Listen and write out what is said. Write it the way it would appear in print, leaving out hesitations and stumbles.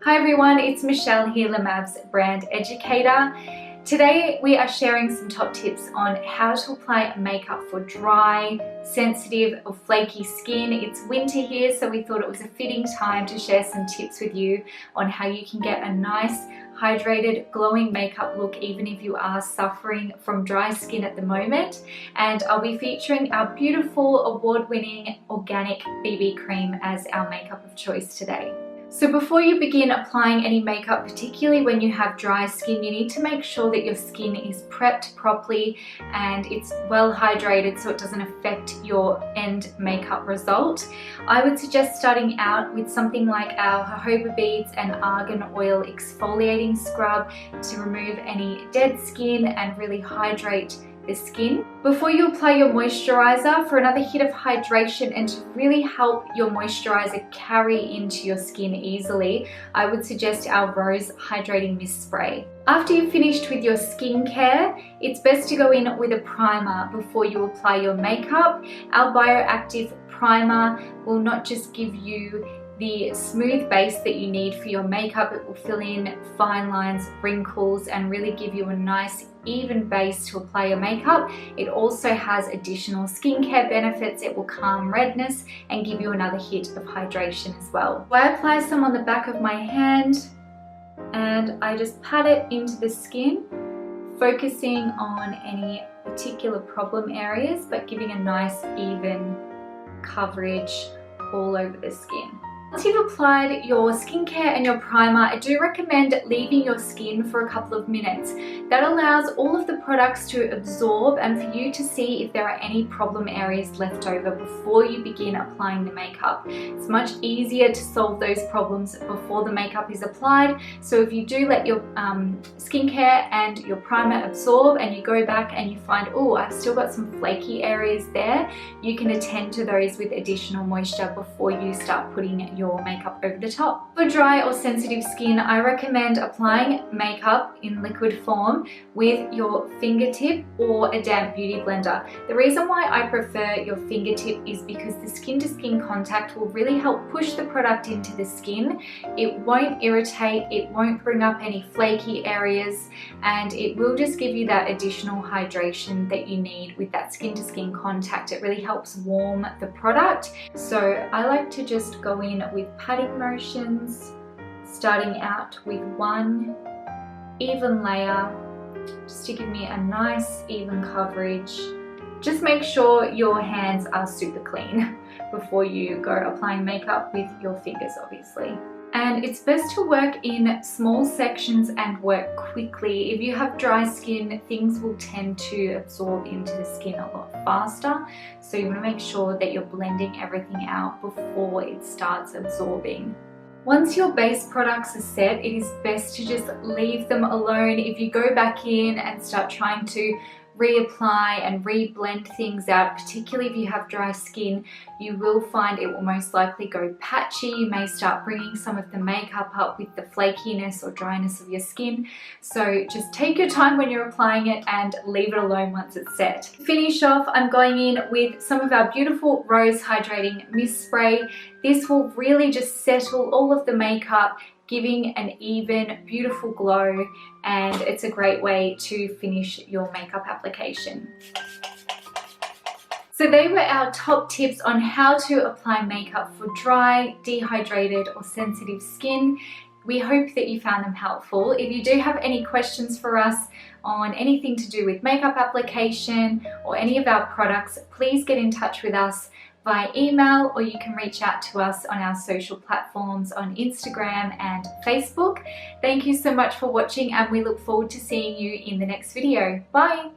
Hi everyone, it's Michelle here, LAMAV'S Brand Educator. Today we are sharing some top tips on how to apply makeup for dry, sensitive or flaky skin. It's winter here, so we thought it was a fitting time to share some tips with you on how you can get a nice, hydrated, glowing makeup look even if you are suffering from dry skin at the moment. And I'll be featuring our beautiful award-winning organic BB cream as our makeup of choice today. So before you begin applying any makeup, particularly when you have dry skin, you need to make sure that your skin is prepped properly and it's well hydrated so it doesn't affect your end makeup result. I would suggest starting out with something like our jojoba beads and argan oil exfoliating scrub to remove any dead skin and really hydrate the skin. Before you apply your moisturizer, for another hit of hydration and to really help your moisturizer carry into your skin easily, I would suggest our Rose Hydrating Mist spray. After you've finished with your skincare, it's best to go in with a primer before you apply your makeup. Our bioactive primer will not just give you the smooth base that you need for your makeup, it will fill in fine lines, wrinkles, and really give you a nice even base to apply your makeup. It also has additional skincare benefits. It will calm redness and give you another hit of hydration as well. I apply some on the back of my hand and I just pat it into the skin, focusing on any particular problem areas but giving a nice even coverage all over the skin. Once you've applied your skincare and your primer, I do recommend leaving your skin for a couple of minutes. That allows all of the products to absorb and for you to see if there are any problem areas left over before you begin applying the makeup. It's much easier to solve those problems before the makeup is applied. So if you do let your skincare and your primer absorb and you go back and you find, oh, I've still got some flaky areas there, you can attend to those with additional moisture before you start putting your makeup over the top. For dry or sensitive skin, I recommend applying makeup in liquid form with your fingertip or a damp beauty blender. The reason why I prefer your fingertip is because the skin-to-skin contact will really help push the product into the skin. It won't irritate, it won't bring up any flaky areas, and it will just give you that additional hydration that you need with that skin-to-skin contact. It really helps warm the product. So I like to just go in with patting motions, starting out with one even layer just to give me a nice even coverage. Just make sure your hands are super clean before you go applying makeup with your fingers, obviously. And it's best to work in small sections and work quickly. If you have dry skin, things will tend to absorb into the skin a lot faster. So you want to make sure that you're blending everything out before it starts absorbing. Once your base products are set, it is best to just leave them alone. If you go back in and start trying to reapply and re-blend things out, particularly if you have dry skin, you will find it will most likely go patchy. You may start bringing some of the makeup up with the flakiness or dryness of your skin. So just take your time when you're applying it and leave it alone once it's set. To finish off, I'm going in with some of our beautiful Rose Hydrating Mist spray. This will really just settle all of the makeup, giving an even beautiful glow, and it's a great way to finish your makeup application. So they were our top tips on how to apply makeup for dry, dehydrated or sensitive skin. We hope that you found them helpful. If you do have any questions for us on anything to do with makeup application or any of our products, please get in touch with us via email, or you can reach out to us on our social platforms on Instagram and Facebook. Thank you so much for watching, and we look forward to seeing you in the next video. Bye!